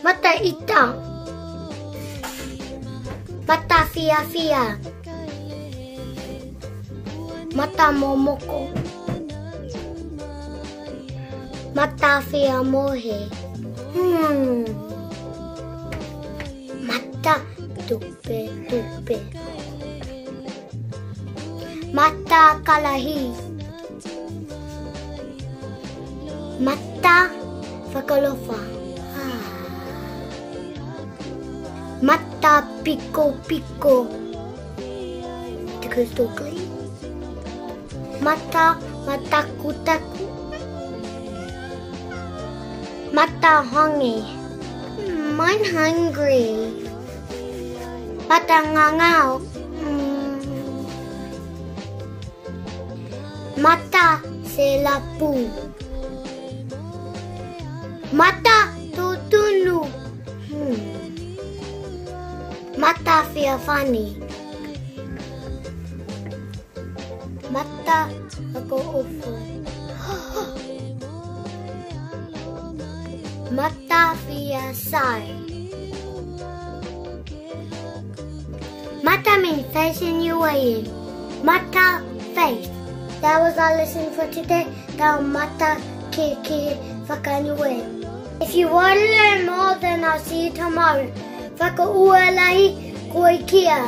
Mata ita. Mata fia fia. Mata momoko. Mata fia mohe. Mata tupe tupe. Mata kalahi. Mata whakalofa. Mata piko piko. Tukli tukli. Mata mataku taku. Mata hongi. I'm hungry. Mata ngangao. Mata selapu. Mata tutunu. Mata fiafani. Mata ako ufu. Mata fiasai. Mata means facing you way in. Mata face. That was our lesson for today. Now mata kiki whakanuwe. If you want to learn more, then I'll see you tomorrow. Whakaualai koe kia.